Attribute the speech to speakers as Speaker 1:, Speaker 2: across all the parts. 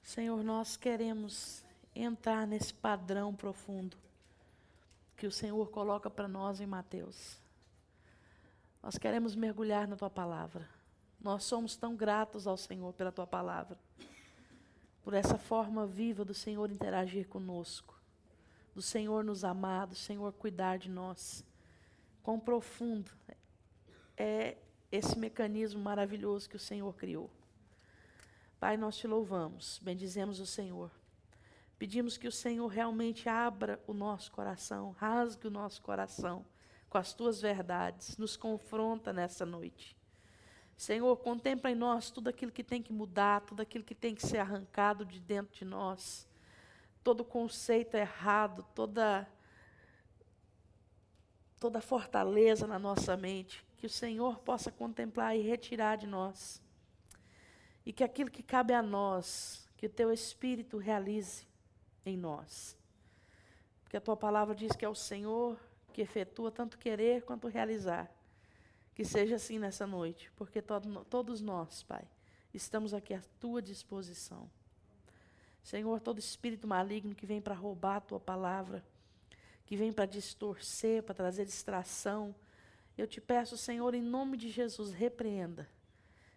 Speaker 1: Senhor, nós queremos entrar nesse padrão profundo que o Senhor coloca para nós em Mateus. Nós queremos mergulhar na Tua palavra. Nós somos tão gratos ao Senhor pela Tua palavra, por essa forma viva do Senhor interagir conosco, do Senhor nos amar, do Senhor cuidar de nós. Quão profundo é esse mecanismo maravilhoso que o Senhor criou. Pai, nós te louvamos, bendizemos o Senhor. Pedimos que o Senhor realmente abra o nosso coração, rasgue o nosso coração com as Tuas verdades, nos confronta nessa noite. Senhor, contempla em nós tudo aquilo que tem que mudar, tudo aquilo que tem que ser arrancado de dentro de nós. Todo conceito errado, toda fortaleza na nossa mente, que o Senhor possa contemplar e retirar de nós. E que aquilo que cabe a nós, que o Teu Espírito realize em nós. Porque a Tua palavra diz que é o Senhor que efetua tanto querer quanto realizar. Que seja assim nessa noite, porque todos nós, Pai, estamos aqui à Tua disposição. Senhor, todo espírito maligno que vem para roubar a Tua palavra, que vem para distorcer, para trazer distração, eu te peço, Senhor, em nome de Jesus, repreenda.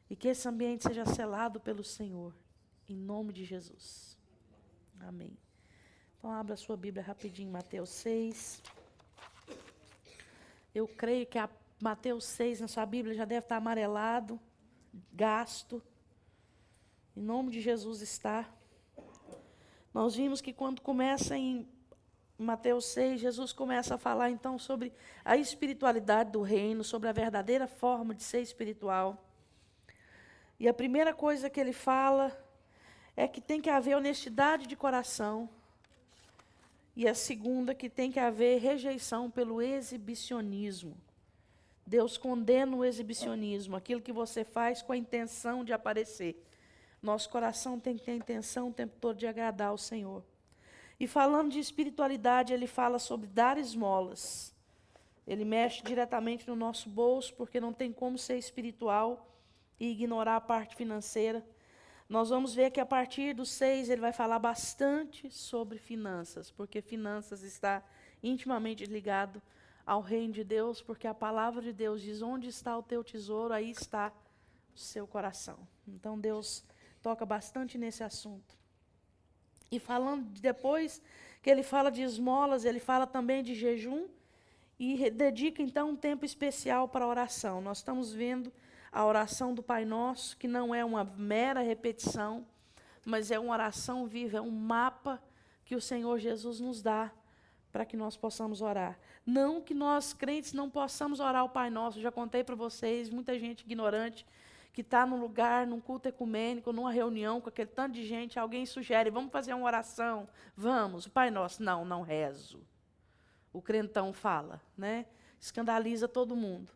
Speaker 1: E que esse ambiente seja selado pelo Senhor, em nome de Jesus. Amém. Então, abra a sua Bíblia rapidinho, Mateus 6. Eu creio que Mateus 6 na sua Bíblia já deve estar amarelado, gasto. Em nome de Jesus está. Nós vimos que quando começa em Mateus 6, Jesus começa a falar então sobre a espiritualidade do reino, sobre a verdadeira forma de ser espiritual. E a primeira coisa que ele fala é que tem que haver honestidade de coração. E a segunda, que tem que haver rejeição pelo exibicionismo. Deus condena o exibicionismo, aquilo que você faz com a intenção de aparecer. Nosso coração tem que ter a intenção o tempo todo de agradar ao Senhor. E falando de espiritualidade, ele fala sobre dar esmolas. Ele mexe diretamente no nosso bolso, porque não tem como ser espiritual e ignorar a parte financeira. Nós vamos ver que a partir do 6 ele vai falar bastante sobre finanças, porque finanças está intimamente ligado ao reino de Deus, porque a palavra de Deus diz: onde está o teu tesouro, aí está o seu coração. Então Deus toca bastante nesse assunto. E falando depois que ele fala de esmolas, ele fala também de jejum e dedica então um tempo especial para a oração. Nós estamos vendo a oração do Pai Nosso, que não é uma mera repetição, mas é uma oração viva, é um mapa que o Senhor Jesus nos dá para que nós possamos orar. Não que nós, crentes, não possamos orar o Pai Nosso. Eu já contei para vocês, muita gente ignorante, que está num lugar, num culto ecumênico, numa reunião com aquele tanto de gente, alguém sugere: vamos fazer uma oração? Vamos. O Pai Nosso: não rezo. O crentão fala, né? Escandaliza todo mundo.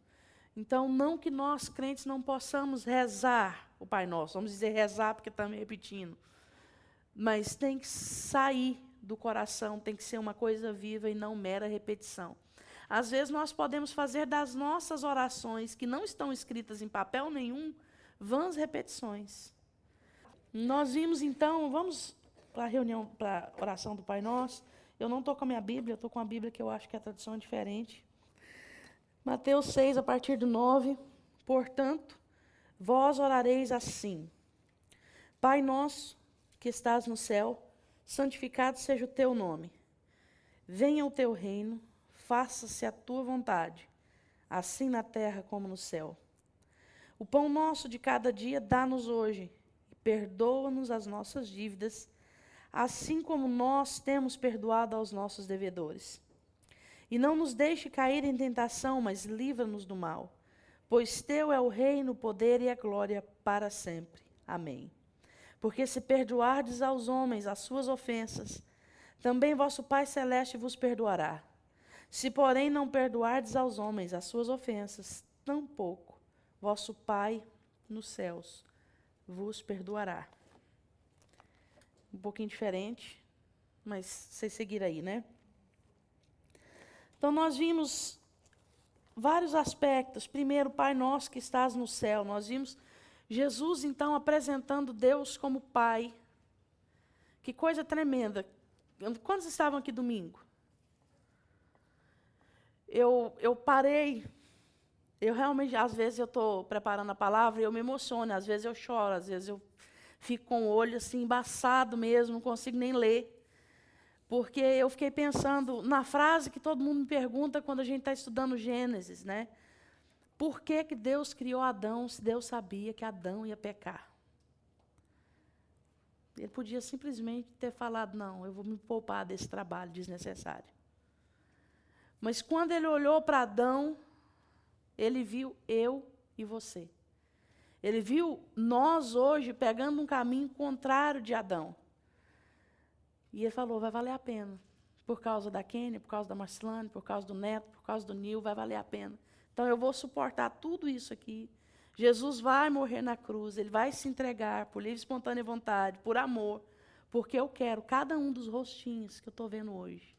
Speaker 1: Então, não que nós, crentes, não possamos rezar o Pai Nosso. Vamos dizer rezar, porque estamos repetindo. Mas tem que sair do coração, tem que ser uma coisa viva e não mera repetição. Às vezes, nós podemos fazer das nossas orações, que não estão escritas em papel nenhum, vãs repetições. Nós vimos, então, vamos para a reunião, para a oração do Pai Nosso. Eu não estou com a minha Bíblia, eu estou com a Bíblia que eu acho que a tradução é diferente. Mateus 6, a partir do 9. Portanto, vós orareis assim: Pai nosso, que estás no céu, santificado seja o teu nome. Venha o teu reino, faça-se a tua vontade, assim na terra como no céu. O pão nosso de cada dia dá-nos hoje, e perdoa-nos as nossas dívidas, assim como nós temos perdoado aos nossos devedores. E não nos deixe cair em tentação, mas livra-nos do mal. Pois teu é o reino, o poder e a glória para sempre. Amém. Porque se perdoardes aos homens as suas ofensas, também vosso Pai Celeste vos perdoará. Se, porém, não perdoardes aos homens as suas ofensas, tampouco vosso Pai nos céus vos perdoará. Um pouquinho diferente, mas vocês seguiram aí, né? Então, nós vimos vários aspectos. Primeiro, Pai Nosso que estás no céu. Nós vimos Jesus, então, apresentando Deus como Pai. Que coisa tremenda. Quantos estavam aqui domingo? Eu parei. Eu realmente, às vezes, eu estou preparando a palavra e eu me emociono. Às vezes eu choro, às vezes eu fico com o olho assim embaçado mesmo, não consigo nem ler. Porque eu fiquei pensando na frase que todo mundo me pergunta quando a gente está estudando Gênesis, né? Por que que Deus criou Adão se Deus sabia que Adão ia pecar? Ele podia simplesmente ter falado, não, eu vou me poupar desse trabalho desnecessário. Mas quando ele olhou para Adão, ele viu eu e você. Ele viu nós hoje pegando um caminho contrário de Adão. E ele falou, vai valer a pena. Por causa da Kênia, por causa da Marcelane, por causa do Neto, por causa do Nil, vai valer a pena. Então eu vou suportar tudo isso aqui. Jesus vai morrer na cruz, ele vai se entregar por livre e espontânea vontade, por amor, porque eu quero cada um dos rostinhos que eu estou vendo hoje.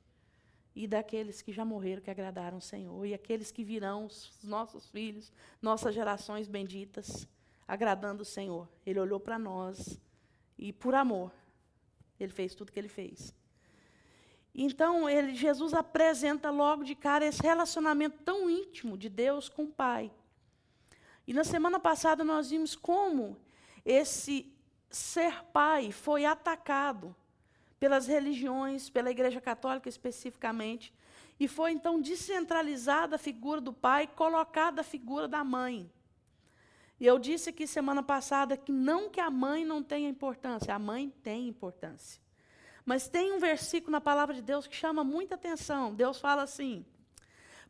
Speaker 1: E daqueles que já morreram, que agradaram o Senhor, e aqueles que virão, os nossos filhos, nossas gerações benditas, agradando o Senhor. Ele olhou para nós e, por amor, ele fez tudo o que ele fez. Então, Jesus apresenta logo de cara esse relacionamento tão íntimo de Deus com o Pai. E na semana passada nós vimos como esse ser pai foi atacado pelas religiões, pela Igreja Católica especificamente, e foi então descentralizada a figura do pai, colocada a figura da mãe. E eu disse aqui semana passada que não que a mãe não tenha importância, a mãe tem importância. Mas tem um versículo na palavra de Deus que chama muita atenção. Deus fala assim,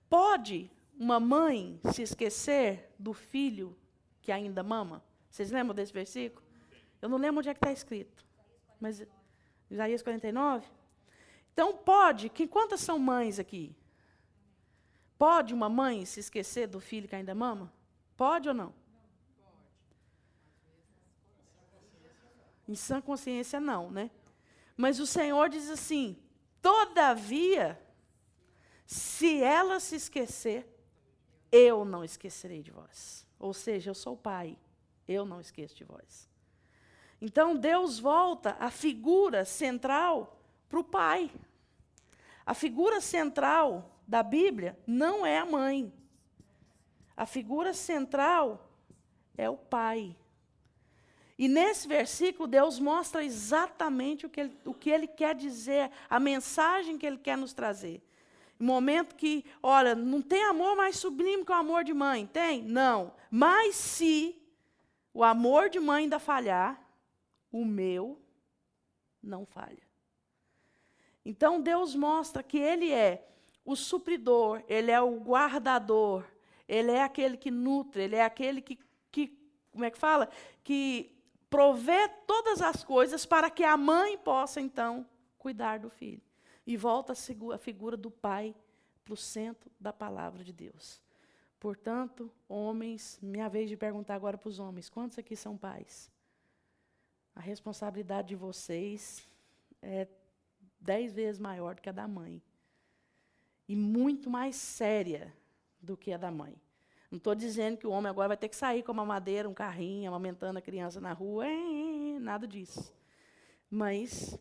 Speaker 1: pode uma mãe se esquecer do filho que ainda mama? Vocês lembram desse versículo? Eu não lembro onde é que está escrito. Mas Isaías 49? Então pode, quantas são mães aqui? Pode uma mãe se esquecer do filho que ainda mama? Pode ou não? Em sã consciência não, né? Mas o Senhor diz assim, todavia, se ela se esquecer, eu não esquecerei de vós. Ou seja, eu sou o Pai, eu não esqueço de vós. Então, Deus volta a figura central para o Pai. A figura central da Bíblia não é a mãe. A figura central é o Pai. E nesse versículo, Deus mostra exatamente o que Ele quer dizer, a mensagem que Ele quer nos trazer. No momento que, olha, não tem amor mais sublime que o amor de mãe. Tem? Não. Mas se o amor de mãe ainda falhar, o meu não falha. Então, Deus mostra que Ele é o supridor, Ele é o guardador, Ele é aquele que nutre, Ele é aquele que como é que fala? Que provê todas as coisas para que a mãe possa, então, cuidar do filho. E volta a figura do pai para o centro da palavra de Deus. Portanto, homens, minha vez de perguntar agora para os homens, quantos aqui são pais? A responsabilidade de vocês é 10 vezes maior do que a da mãe. E muito mais séria do que a da mãe. Não estou dizendo que o homem agora vai ter que sair com uma madeira, um carrinho, amamentando a criança na rua, nada disso. Mas,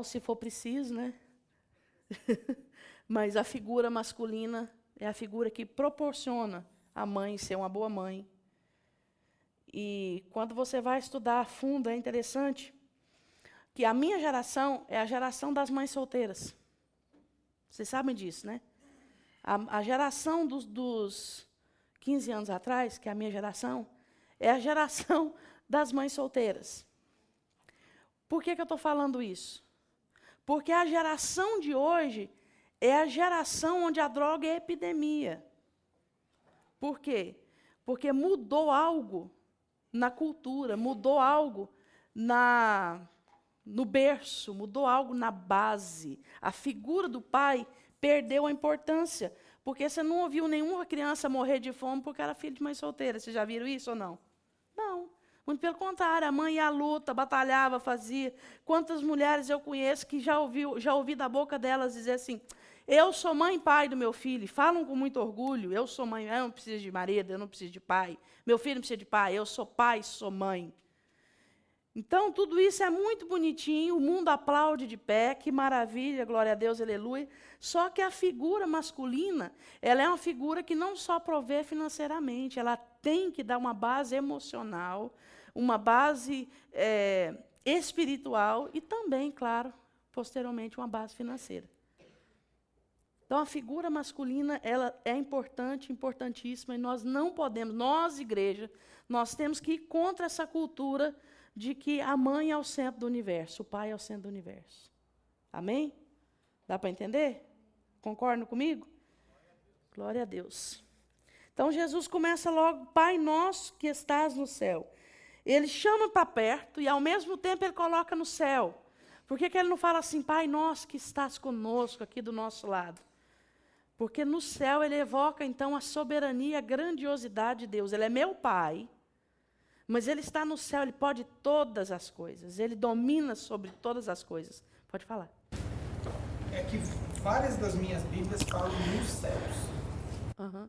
Speaker 1: se for preciso, né? Mas a figura masculina é a figura que proporciona a mãe ser uma boa mãe. E quando você vai estudar a fundo, é interessante que a minha geração é a geração das mães solteiras. Vocês sabem disso, né? A geração dos 15 anos atrás, que é a minha geração, é a geração das mães solteiras. Por que eu estou falando isso? Porque a geração de hoje é a geração onde a droga é epidemia. Por quê? Porque mudou algo na cultura, mudou algo no berço, mudou algo na base. A figura do pai perdeu a importância, porque você não ouviu nenhuma criança morrer de fome porque era filho de mãe solteira. Vocês já viram isso ou não? Não. Muito pelo contrário, a mãe ia à luta, batalhava, fazia. Quantas mulheres eu conheço que já ouvi da boca delas dizer assim, eu sou mãe e pai do meu filho, falam com muito orgulho, eu sou mãe, eu não preciso de marido, eu não preciso de pai, meu filho não precisa de pai, eu sou pai, sou mãe. Então, tudo isso é muito bonitinho, o mundo aplaude de pé, que maravilha, glória a Deus, aleluia. Só que a figura masculina, ela é uma figura que não só provê financeiramente, ela tem que dar uma base emocional, uma base espiritual e também, claro, posteriormente, uma base financeira. Então, a figura masculina, ela é importante, importantíssima, e nós não podemos, nós, igreja, nós temos que ir contra essa cultura de que a mãe é o centro do universo, o pai é o centro do universo. Amém? Dá para entender? Concordam comigo? Glória a Deus. Então, Jesus começa logo, Pai nosso que estás no céu. Ele chama para perto e, ao mesmo tempo, ele coloca no céu. Por que ele não fala assim, Pai nosso que estás conosco, aqui do nosso lado? Porque no céu ele evoca, então, a soberania, a grandiosidade de Deus. Ele é meu Pai, mas ele está no céu, ele pode todas as coisas. Ele domina sobre todas as coisas. Pode falar.
Speaker 2: É que várias das minhas Bíblias falam nos céus.
Speaker 1: Uhum.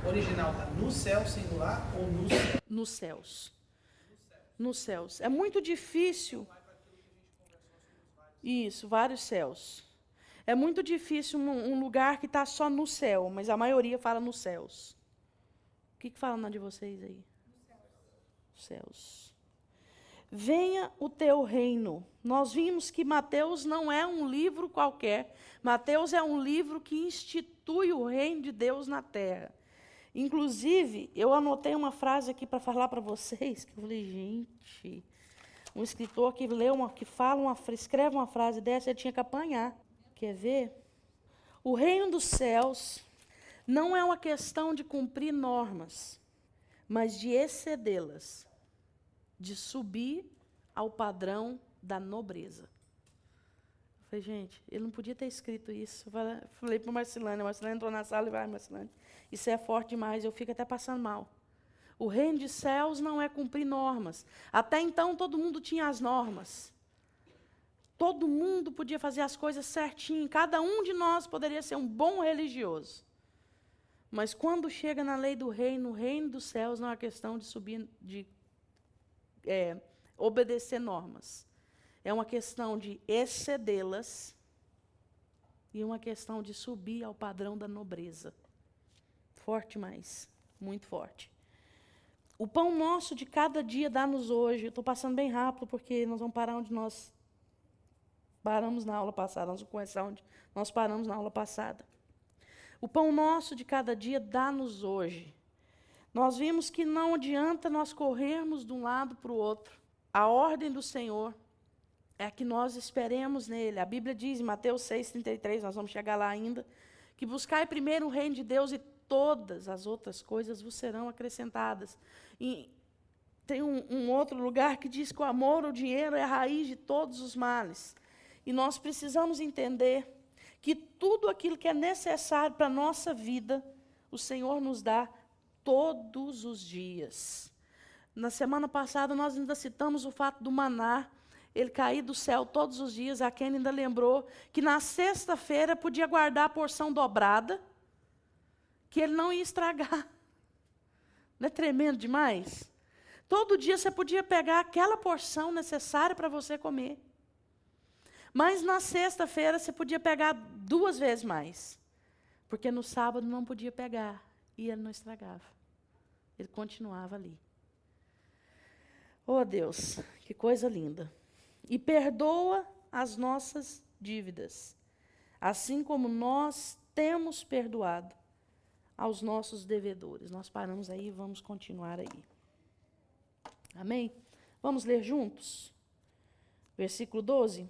Speaker 2: O original está no céu, singular, ou nos céus?
Speaker 1: Nos céus. Nos céus. É muito difícil. Isso, vários céus. É muito difícil um lugar que está só no céu, mas a maioria fala nos céus. O que fala na de vocês aí? Céus. Venha o teu reino. Nós vimos que Mateus não é um livro qualquer. Mateus é um livro que institui o reino de Deus na terra. Inclusive, eu anotei uma frase aqui para falar para vocês, que eu falei, gente, um escritor que escreve uma frase dessa, ele tinha que apanhar. Quer ver? O reino dos céus não é uma questão de cumprir normas, mas de excedê-las, de subir ao padrão da nobreza. Eu falei, gente, ele não podia ter escrito isso. Eu falei para o Marcelane, a Marcelane entrou na sala e vai, Marcelane, isso é forte demais, eu fico até passando mal. O reino dos céus não é cumprir normas. Até então, todo mundo tinha as normas. Todo mundo podia fazer as coisas certinho. Cada um de nós poderia ser um bom religioso. Mas quando chega na lei do reino, o reino dos céus não é questão de subir, de obedecer normas. É uma questão de excedê-las e uma questão de subir ao padrão da nobreza. Forte mais, muito forte. O pão nosso de cada dia dá-nos hoje. Eu estou passando bem rápido porque nós vamos parar onde nós paramos na aula passada. Nós vamos começar onde nós paramos na aula passada. O pão nosso de cada dia dá-nos hoje. Nós vimos que não adianta nós corrermos de um lado para o outro. A ordem do Senhor é que nós esperemos nele. A Bíblia diz em Mateus 6,33, nós vamos chegar lá ainda, que buscai primeiro o reino de Deus e todas as outras coisas vos serão acrescentadas. E tem um outro lugar que diz que o amor, o dinheiro é a raiz de todos os males. E nós precisamos entender que tudo aquilo que é necessário para a nossa vida, o Senhor nos dá todos os dias. Na semana passada, nós ainda citamos o fato do maná, ele cair do céu todos os dias. A Kenny ainda lembrou que na sexta-feira podia guardar a porção dobrada, que ele não ia estragar. Não é tremendo demais? Todo dia você podia pegar aquela porção necessária para você comer. Mas na sexta-feira você podia pegar 2 vezes mais. Porque no sábado não podia pegar. E ele não estragava. Ele continuava ali. Oh, Deus, que coisa linda. E perdoa as nossas dívidas, assim como nós temos perdoado aos nossos devedores. Nós paramos aí e vamos continuar aí. Amém? Vamos ler juntos? Versículo 12.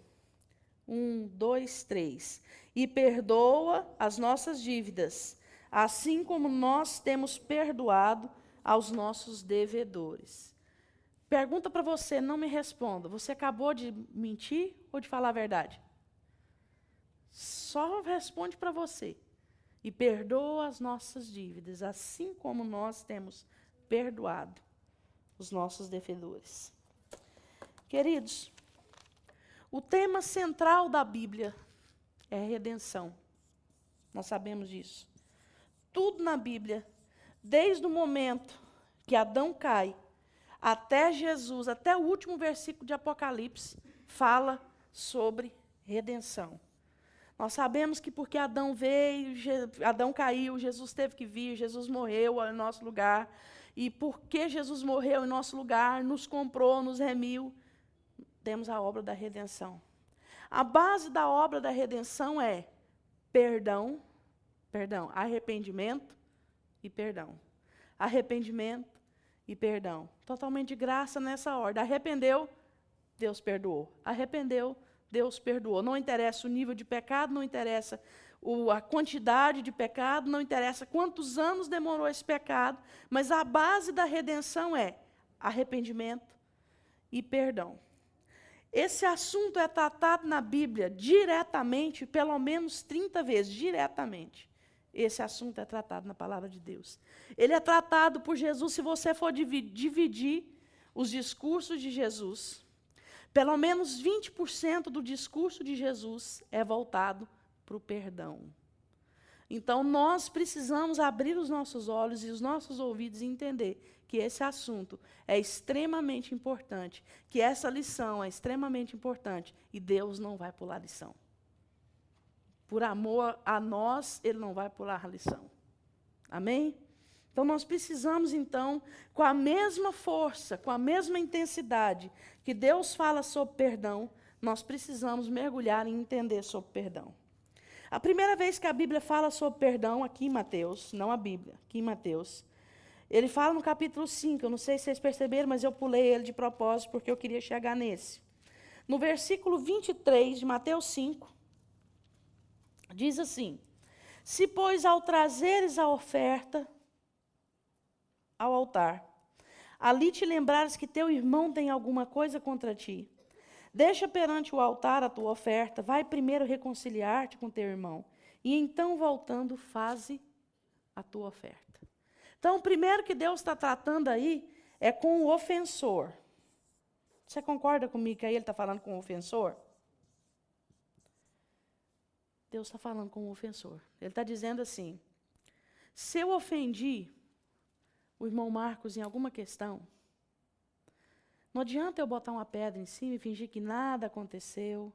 Speaker 1: 1, 2, 3. E perdoa as nossas dívidas, assim como nós temos perdoado aos nossos devedores. Pergunta para você, não me responda. Você acabou de mentir ou de falar a verdade? Só responde para você. E perdoa as nossas dívidas, assim como nós temos perdoado os nossos devedores. Queridos, o tema central da Bíblia é redenção. Nós sabemos disso. Tudo na Bíblia, desde o momento que Adão cai, até Jesus, até o último versículo de Apocalipse, fala sobre redenção. Nós sabemos que porque Adão veio, Adão caiu, Jesus teve que vir, Jesus morreu em nosso lugar. E porque Jesus morreu em nosso lugar, nos comprou, nos remiu, temos a obra da redenção. A base da obra da redenção é arrependimento e perdão. Arrependimento e perdão. Totalmente de graça nessa ordem. Arrependeu, Deus perdoou. Arrependeu, Deus perdoou. Não interessa o nível de pecado, não interessa a quantidade de pecado, não interessa quantos anos demorou esse pecado, mas a base da redenção é arrependimento e perdão. Esse assunto é tratado na Bíblia diretamente, pelo menos 30 vezes, diretamente. Esse assunto é tratado na palavra de Deus. Ele é tratado por Jesus, se você for dividir os discursos de Jesus, pelo menos 20% do discurso de Jesus é voltado para o perdão. Então, nós precisamos abrir os nossos olhos e os nossos ouvidos e entender que esse assunto é extremamente importante, que essa lição é extremamente importante, e Deus não vai pular a lição. Por amor a nós, Ele não vai pular a lição. Amém? Então, nós precisamos, então, com a mesma força, com a mesma intensidade que Deus fala sobre perdão, nós precisamos mergulhar e entender sobre perdão. A primeira vez que a Bíblia fala sobre perdão, aqui em Mateus, não a Bíblia, aqui em Mateus, ele fala no capítulo 5, eu não sei se vocês perceberam, mas eu pulei ele de propósito, porque eu queria chegar nesse. No versículo 23 de Mateus 5, diz assim: se, pois, ao trazeres a oferta ao altar, ali te lembrares que teu irmão tem alguma coisa contra ti, deixa perante o altar a tua oferta, vai primeiro reconciliar-te com teu irmão, e então, voltando, faze a tua oferta. Então, o primeiro que Deus está tratando aí é com o ofensor. Você concorda comigo que aí ele está falando com o ofensor? Deus está falando com o ofensor. Ele está dizendo assim: se eu ofendi o irmão Marcos em alguma questão, não adianta eu botar uma pedra em cima e fingir que nada aconteceu.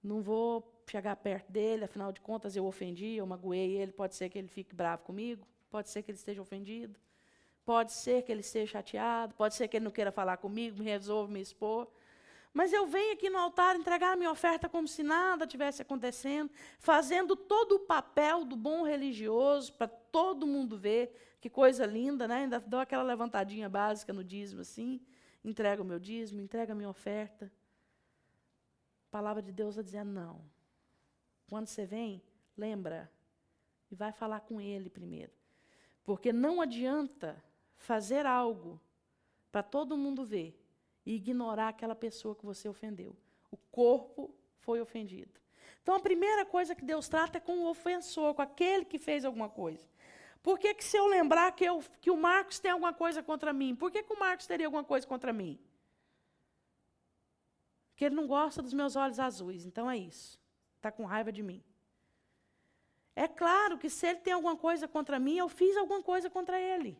Speaker 1: Não vou chegar perto dele, afinal de contas eu ofendi, eu magoei ele, pode ser que ele fique bravo comigo, pode ser que ele esteja ofendido, pode ser que ele esteja chateado, pode ser que ele não queira falar comigo, me resolva me expor. Mas eu venho aqui no altar entregar a minha oferta como se nada tivesse acontecendo, fazendo todo o papel do bom religioso, para todo mundo ver, que coisa linda, né? Ainda dou aquela levantadinha básica no dízimo assim, entrega o meu dízimo, entrega a minha oferta. A palavra de Deus vai dizer não. Quando você vem, lembra, e vai falar com ele primeiro. Porque não adianta fazer algo para todo mundo ver e ignorar aquela pessoa que você ofendeu. O corpo foi ofendido. Então, a primeira coisa que Deus trata é com o ofensor, com aquele que fez alguma coisa. Por que se eu lembrar que o Marcos tem alguma coisa contra mim, por que o Marcos teria alguma coisa contra mim? Porque ele não gosta dos meus olhos azuis, então é isso. Está com raiva de mim. É claro que se ele tem alguma coisa contra mim, eu fiz alguma coisa contra ele.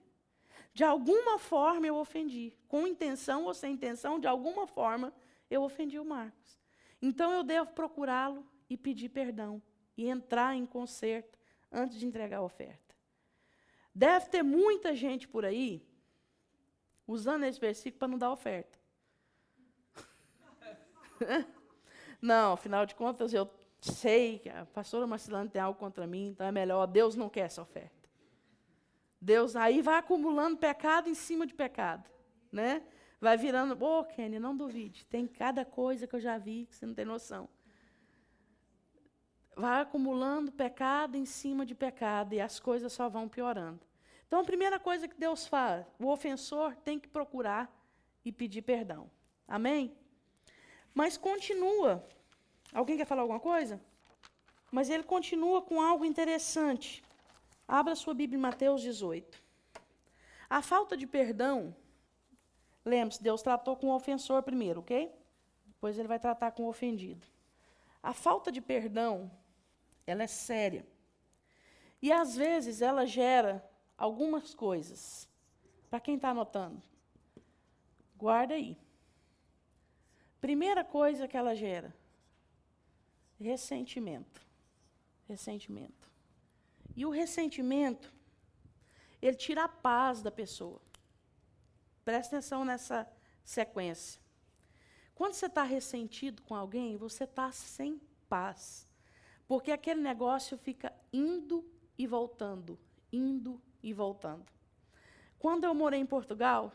Speaker 1: De alguma forma eu ofendi. Com intenção ou sem intenção, de alguma forma eu ofendi o Marcos. Então eu devo procurá-lo e pedir perdão. E entrar em conserto antes de entregar a oferta. Deve ter muita gente por aí usando esse versículo para não dar oferta. Não, afinal de contas, eu sei que a pastora Marcelane tem algo contra mim, então é melhor, Deus não quer essa oferta. Deus aí vai acumulando pecado em cima de pecado, né? Vai virando, Kenny, não duvide, tem cada coisa que eu já vi que você não tem noção. Vai acumulando pecado em cima de pecado e as coisas só vão piorando. Então, a primeira coisa que Deus faz, o ofensor tem que procurar e pedir perdão. Amém? Mas continua. Alguém quer falar alguma coisa? Mas ele continua com algo interessante. Abra sua Bíblia em Mateus 18. A falta de perdão, lembre-se, Deus tratou com o ofensor primeiro, ok? Depois ele vai tratar com o ofendido. A falta de perdão, ela é séria. E às vezes ela gera algumas coisas. Para quem está anotando. Guarda aí. Primeira coisa que ela gera: ressentimento. Ressentimento. E o ressentimento, ele tira a paz da pessoa. Presta atenção nessa sequência. Quando você está ressentido com alguém, você está sem paz. Porque aquele negócio fica indo e voltando, indo e voltando. Quando eu morei em Portugal,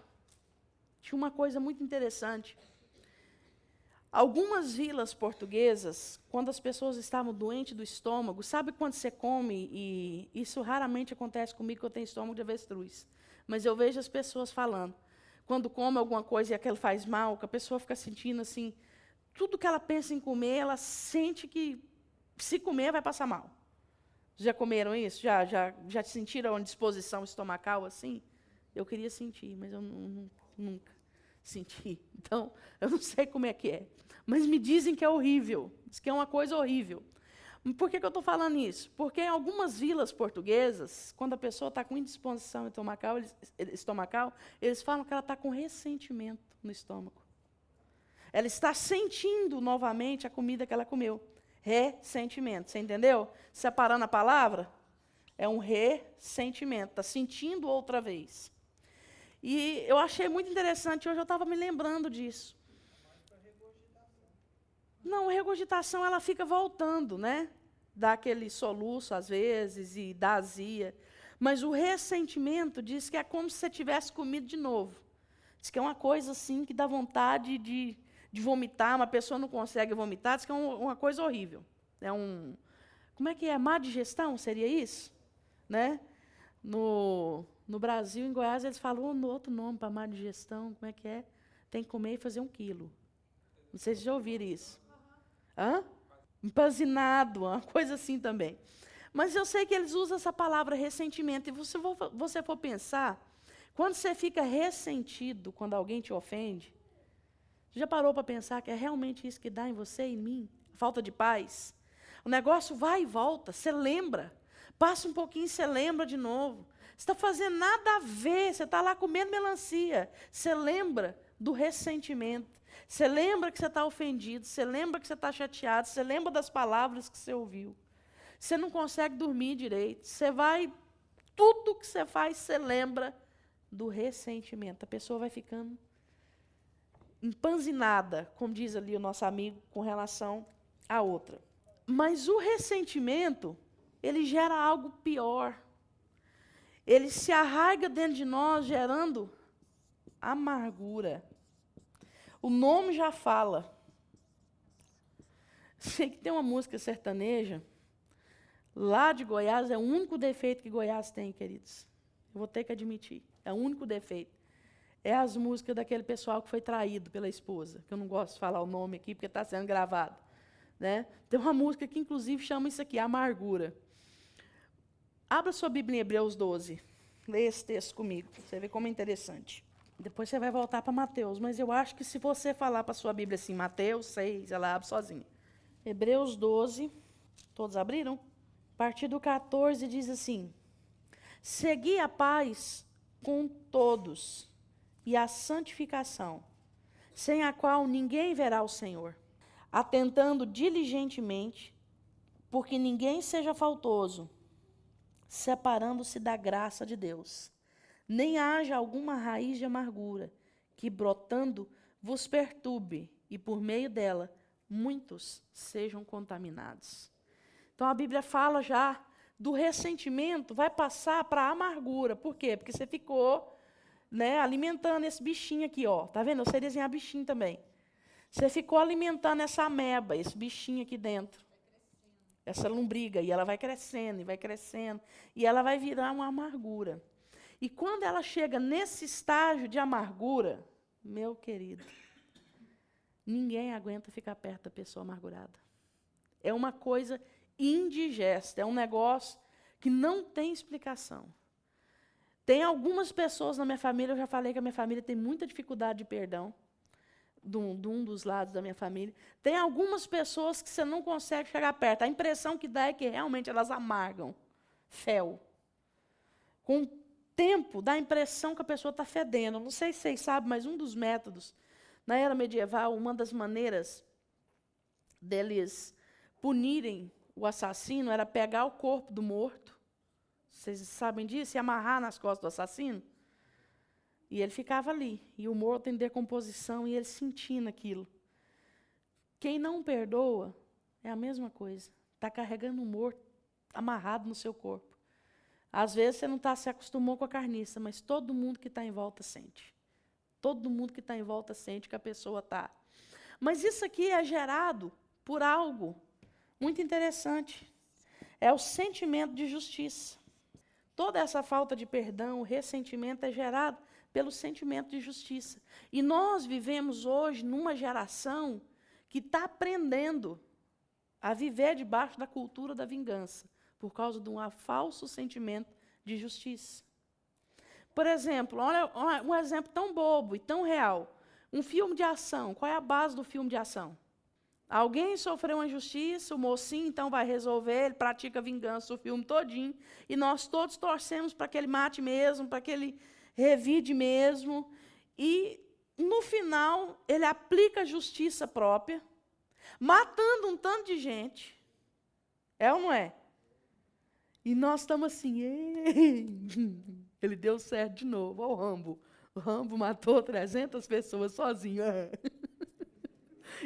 Speaker 1: tinha uma coisa muito interessante. Algumas vilas portuguesas, quando as pessoas estavam doentes do estômago, sabe quando você come, e isso raramente acontece comigo, que eu tenho estômago de avestruz, mas eu vejo as pessoas falando, quando come alguma coisa e aquilo faz mal, que a pessoa fica sentindo assim, tudo que ela pensa em comer, ela sente que se comer vai passar mal. Já comeram isso? Já sentiram uma disposição estomacal assim? Eu queria sentir, mas eu nunca senti. Então, eu não sei como é que é. Mas me dizem que é horrível. Diz que é uma coisa horrível. Por que eu estou falando isso? Porque em algumas vilas portuguesas, quando a pessoa está com indisposição estomacal, eles falam que ela está com ressentimento no estômago. Ela está sentindo novamente a comida que ela comeu. Ressentimento. Você entendeu? Separando a palavra, é um ressentimento. Está sentindo outra vez. E eu achei muito interessante, hoje eu estava me lembrando disso. Não, a regurgitação ela fica voltando, né? Dá aquele soluço às vezes e dá azia. Mas o ressentimento diz que é como se você tivesse comido de novo. Diz que é uma coisa assim que dá vontade de vomitar, uma pessoa não consegue vomitar, diz que é uma coisa horrível. É como é que é? Má digestão, seria isso? Né? No Brasil, em Goiás, eles falam outro nome para má digestão, como é que é? Tem que comer e fazer 1 quilo. Não sei se já ouviram isso. Hã? Empanzinado, uma coisa assim também. Mas eu sei que eles usam essa palavra ressentimento. E se você for pensar, quando você fica ressentido, quando alguém te ofende, você já parou para pensar que é realmente isso que dá em você e em mim? Falta de paz? O negócio vai e volta, você lembra. Passa um pouquinho, você lembra de novo. Você está fazendo nada a ver, você está lá comendo melancia. Você lembra do ressentimento. Você lembra que você está ofendido, você lembra que você está chateado, você lembra das palavras que você ouviu. Você não consegue dormir direito. Você vai, tudo que você faz, você lembra do ressentimento. A pessoa vai ficando empanzinada, como diz ali o nosso amigo, com relação à outra. Mas o ressentimento, ele gera algo pior. Ele se arraiga dentro de nós, gerando amargura. O nome já fala. Sei que tem uma música sertaneja, lá de Goiás, é o único defeito que Goiás tem, queridos. Eu vou ter que admitir. É o único defeito. É as músicas daquele pessoal que foi traído pela esposa, que eu não gosto de falar o nome aqui, porque está sendo gravado. Né? Tem uma música que, inclusive, chama isso aqui, Amargura. Abra sua Bíblia em Hebreus 12. Leia esse texto comigo, para você ver como é interessante. Depois você vai voltar para Mateus, mas eu acho que se você falar para a sua Bíblia assim, Mateus 6, ela abre sozinha. Hebreus 12, todos abriram? A partir do 14 diz assim: segui a paz com todos e a santificação, sem a qual ninguém verá o Senhor, atentando diligentemente, porque ninguém seja faltoso, separando-se da graça de Deus, nem haja alguma raiz de amargura, que brotando vos perturbe, e por meio dela muitos sejam contaminados. Então a Bíblia fala já do ressentimento, vai passar para a amargura. Por quê? Porque você ficou, né, alimentando esse bichinho aqui, ó. Tá vendo? Eu sei desenhar bichinho também. Você ficou alimentando essa ameba, esse bichinho aqui dentro. Essa lombriga, e ela vai crescendo, e ela vai virar uma amargura. E quando ela chega nesse estágio de amargura, meu querido, ninguém aguenta ficar perto da pessoa amargurada. É uma coisa indigesta, é um negócio que não tem explicação. Tem algumas pessoas na minha família, eu já falei que a minha família tem muita dificuldade de perdão, de um dos lados da minha família. Tem algumas pessoas que você não consegue chegar perto. A impressão que dá é que realmente elas amargam. Fel. Com tempo dá a impressão que a pessoa está fedendo. Não sei se vocês sabem, mas um dos métodos, na era medieval, uma das maneiras deles punirem o assassino era pegar o corpo do morto, vocês sabem disso, e amarrar nas costas do assassino. E ele ficava ali, e o morto em decomposição, e ele sentindo aquilo. Quem não perdoa é a mesma coisa. Está carregando um morto amarrado no seu corpo. Às vezes você não se acostumou com a carniça, mas todo mundo que está em volta sente. Todo mundo que está em volta sente que a pessoa está. Mas isso aqui é gerado por algo muito interessante. É o sentimento de justiça. Toda essa falta de perdão, o ressentimento é gerado pelo sentimento de justiça. E nós vivemos hoje numa geração que está aprendendo a viver debaixo da cultura da vingança, por causa de um falso sentimento de justiça. Por exemplo, olha um exemplo tão bobo e tão real. Um filme de ação. Qual é a base do filme de ação? Alguém sofreu uma injustiça, o mocinho então vai resolver, ele pratica vingança o filme todinho, e nós todos torcemos para que ele mate mesmo, para que ele revide mesmo, e no final ele aplica a justiça própria, matando um tanto de gente. É ou não é? E nós estamos assim, ele deu certo de novo, olha o Rambo. O Rambo matou 300 pessoas sozinho.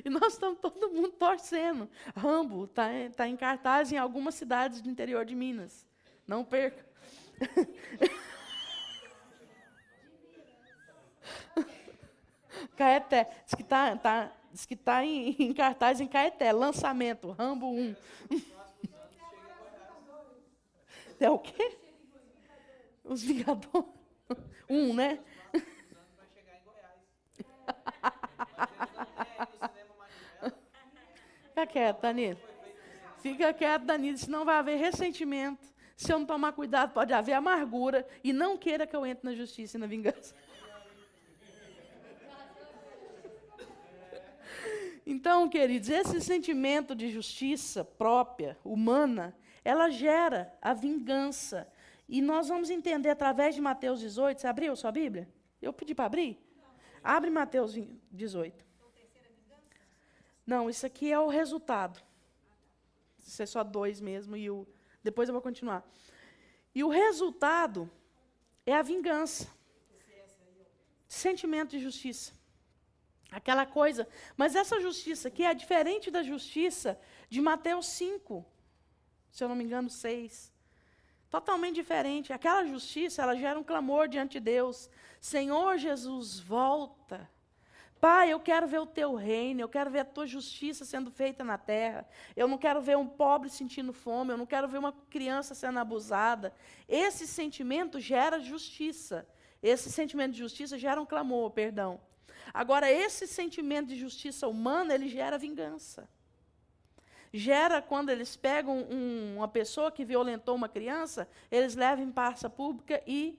Speaker 1: E nós estamos todo mundo torcendo. Rambo tá em cartaz em algumas cidades do interior de Minas. Não perca. Caeté. Diz que tá em cartaz em Caeté. Lançamento. Rambo 1. É o quê? Os Vingadores. 1, né? Fica quieto, Danilo. Fica quieto, Danilo, senão vai haver ressentimento. Se eu não tomar cuidado, pode haver amargura. E não queira que eu entre na justiça e na vingança. Então, queridos, esse sentimento de justiça própria, humana, ela gera a vingança. E nós vamos entender através de Mateus 18. Você abriu sua Bíblia? Eu pedi para abrir? Abre Mateus 18. Não, isso aqui é o resultado. Isso é só 2 mesmo, depois eu vou continuar. E o resultado é a vingança. Sentimento de justiça. Aquela coisa. Mas essa justiça aqui é diferente da justiça de Mateus 5. Se eu não me engano, 6. Totalmente diferente. Aquela justiça, ela gera um clamor diante de Deus. Senhor Jesus, volta. Pai, eu quero ver o teu reino, eu quero ver a tua justiça sendo feita na terra. Eu não quero ver um pobre sentindo fome, eu não quero ver uma criança sendo abusada. Esse sentimento gera justiça. Esse sentimento de justiça gera um clamor, perdão. Agora, esse sentimento de justiça humana, ele gera vingança. Gera quando eles pegam uma pessoa que violentou uma criança, eles levam em praça pública e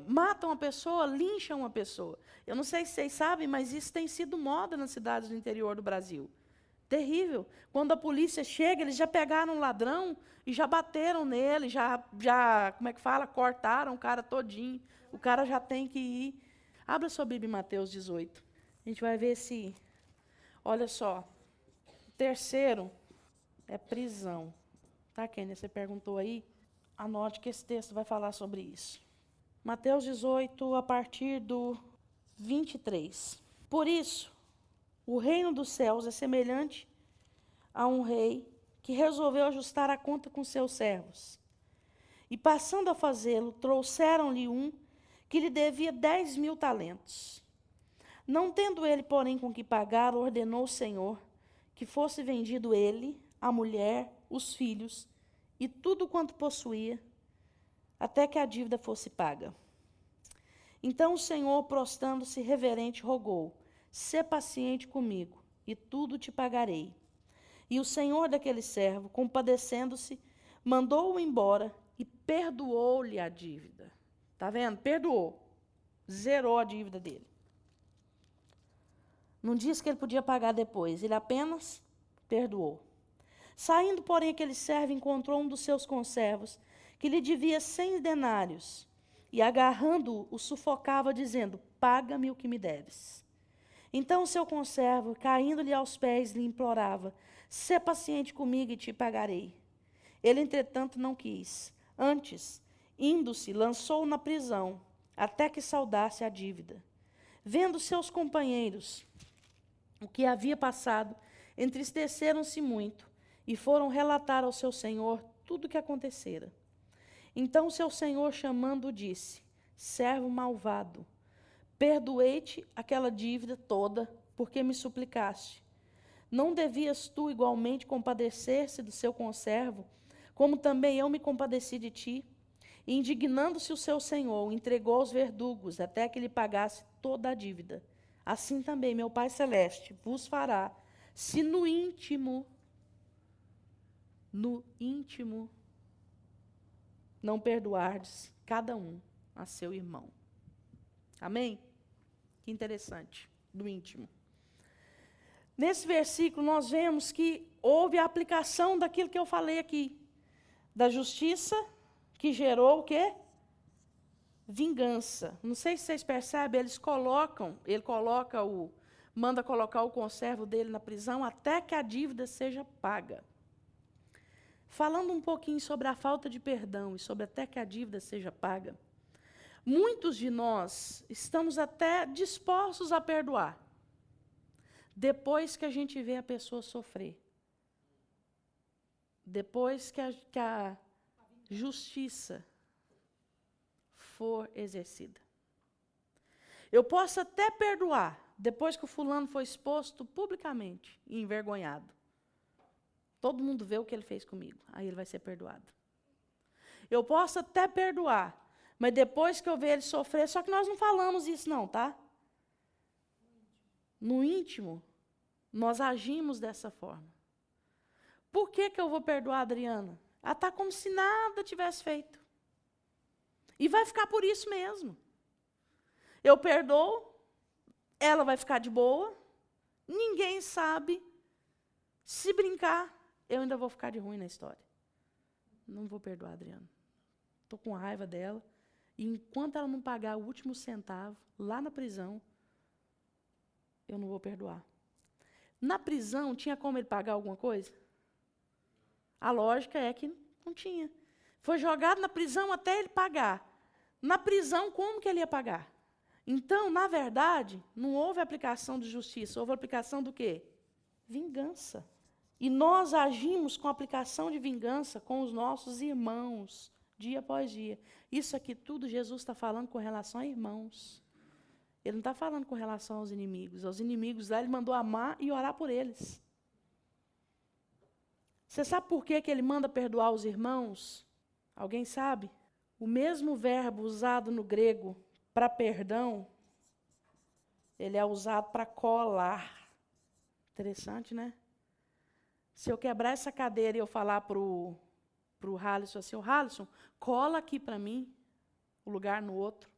Speaker 1: matam a pessoa, lincham uma pessoa. Eu não sei se vocês sabem, mas isso tem sido moda nas cidades do interior do Brasil. Terrível. Quando a polícia chega, eles já pegaram um ladrão e já bateram nele, já como é que fala? Cortaram o cara todinho. O cara já tem que ir. Abra sua Bíblia em Mateus 18. A gente vai ver se... Olha só. O terceiro é prisão. Tá, Kênia? Você perguntou aí? Anote que esse texto vai falar sobre isso. Mateus 18, a partir do 23. Por isso, o reino dos céus é semelhante a um rei que resolveu ajustar a conta com seus servos. E passando a fazê-lo, trouxeram-lhe um que lhe devia 10.000 talentos. Não tendo ele, porém, com que pagar, ordenou o Senhor que fosse vendido ele, a mulher, os filhos e tudo quanto possuía, até que a dívida fosse paga. Então o Senhor, prostrando-se reverente, rogou: sê paciente comigo, e tudo te pagarei. E o senhor daquele servo, compadecendo-se, mandou-o embora e perdoou-lhe a dívida. Está vendo? Perdoou. Zerou a dívida dele. Não disse que ele podia pagar depois, ele apenas perdoou. Saindo, porém, aquele servo encontrou um dos seus conservos, que lhe devia 100 denários, e agarrando-o, o sufocava, dizendo: paga-me o que me deves. Então o seu conservo, caindo-lhe aos pés, lhe implorava: sê paciente comigo e te pagarei. Ele, entretanto, não quis. Antes, indo-se, lançou-o na prisão, até que saldasse a dívida. Vendo seus companheiros o que havia passado, entristeceram-se muito e foram relatar ao seu senhor tudo o que acontecera. Então seu senhor, chamando-o, disse: servo malvado, perdoei-te aquela dívida toda, porque me suplicaste. Não devias tu igualmente compadecer-se do seu conservo, como também eu me compadeci de ti? E, indignando-se o seu senhor, o entregou aos verdugos, até que lhe pagasse toda a dívida. Assim também meu Pai Celeste vos fará, se no íntimo, não perdoardes cada um a seu irmão. Amém? Que interessante, do íntimo. Nesse versículo nós vemos que houve a aplicação daquilo que eu falei aqui, da justiça que gerou o quê? Vingança. Não sei se vocês percebem, manda colocar o conservo dele na prisão até que a dívida seja paga. Falando um pouquinho sobre a falta de perdão e sobre até que a dívida seja paga, muitos de nós estamos até dispostos a perdoar, depois que a gente vê a pessoa sofrer. Depois que a justiça for exercida. Eu posso até perdoar, depois que o fulano foi exposto publicamente e envergonhado. Todo mundo vê o que ele fez comigo, aí ele vai ser perdoado. Eu posso até perdoar, mas depois que eu ver ele sofrer, só que nós não falamos isso não, tá? No íntimo, nós agimos dessa forma. Por que eu vou perdoar a Adriana? Ela está como se nada tivesse feito. E vai ficar por isso mesmo. Eu perdoo, ela vai ficar de boa, ninguém sabe. Se brincar, eu ainda vou ficar de ruim na história. Não vou perdoar a Adriana. Estou com raiva dela. E enquanto ela não pagar o último centavo, lá na prisão, eu não vou perdoar. Na prisão, tinha como ele pagar alguma coisa? A lógica é que não tinha. Foi jogado na prisão até ele pagar. Na prisão, como que ele ia pagar? Então, na verdade, não houve aplicação de justiça, houve aplicação do quê? Vingança. E nós agimos com aplicação de vingança com os nossos irmãos, dia após dia. Isso aqui tudo Jesus está falando com relação a irmãos. Ele não está falando com relação aos inimigos. Aos inimigos lá, ele mandou amar e orar por eles. Você sabe por que ele manda perdoar os irmãos? Alguém sabe? O mesmo verbo usado no grego para perdão, ele é usado para colar. Interessante, né? Se eu quebrar essa cadeira e eu falar para o Halisson assim, o Halisson, cola aqui para mim, o lugar no outro.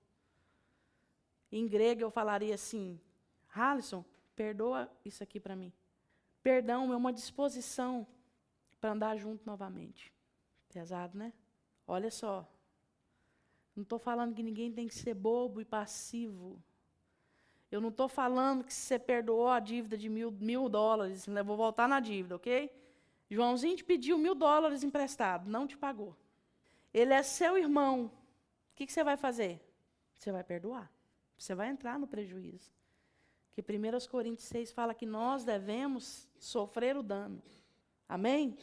Speaker 1: Em grego eu falaria assim, Halisson, perdoa isso aqui para mim. Perdão é uma disposição para andar junto novamente. Pesado, né? Olha só. Não estou falando que ninguém tem que ser bobo e passivo. Eu não estou falando que se você perdoou a dívida de $1.000, eu vou voltar na dívida, ok? Joãozinho te pediu $1.000 emprestado, não te pagou. Ele é seu irmão. O que você vai fazer? Você vai perdoar. Você vai entrar no prejuízo. Porque 1 Coríntios 6 fala que nós devemos sofrer o dano. Amém?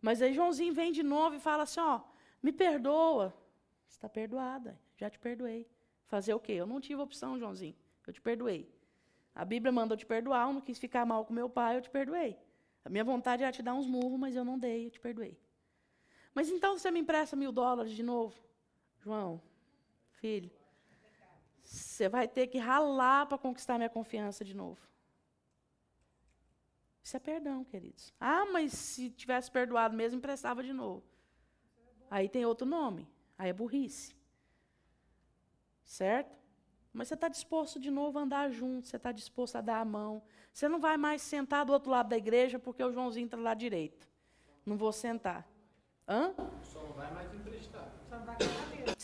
Speaker 1: Mas aí Joãozinho vem de novo e fala assim, ó, me perdoa. Você está perdoada, já te perdoei. Fazer o quê? Eu não tive opção, Joãozinho. Eu te perdoei. A Bíblia manda eu te perdoar, eu não quis ficar mal com meu pai, eu te perdoei. A minha vontade era te dar uns murros, mas eu não dei, eu te perdoei. Mas então você me empresta $1.000 de novo? João, filho, você vai ter que ralar para conquistar minha confiança de novo. Isso é perdão, queridos. Ah, mas se tivesse perdoado mesmo, emprestava de novo. Aí tem outro nome. Aí é burrice. Certo? Mas você está disposto de novo a andar junto, você está disposto a dar a mão. Você não vai mais sentar do outro lado da igreja porque o Joãozinho está lá direito. Não vou sentar. Hã?
Speaker 2: Só não vai mais emprestar.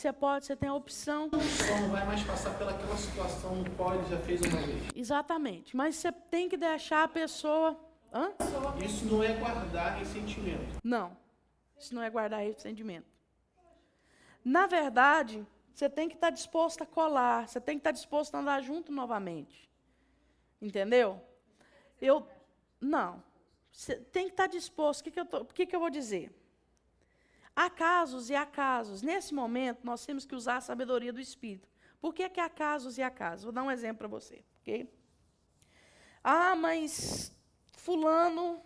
Speaker 1: você tem a opção.
Speaker 3: Só não vai mais passar pelaquela situação, não pode, já fez uma vez.
Speaker 1: Exatamente. Mas você tem que deixar a pessoa... Hã?
Speaker 3: Isso não é guardar ressentimento.
Speaker 1: Não. Isso não é guardar ressentimento. Na verdade, você tem que estar disposto a colar. Você tem que estar disposto a andar junto novamente. Entendeu? Não. Você tem que estar disposto. O que eu vou dizer? Há casos e há casos. Nesse momento, nós temos que usar a sabedoria do Espírito. Por que há casos e há casos? Vou dar um exemplo para você. Okay? Ah, mas fulano...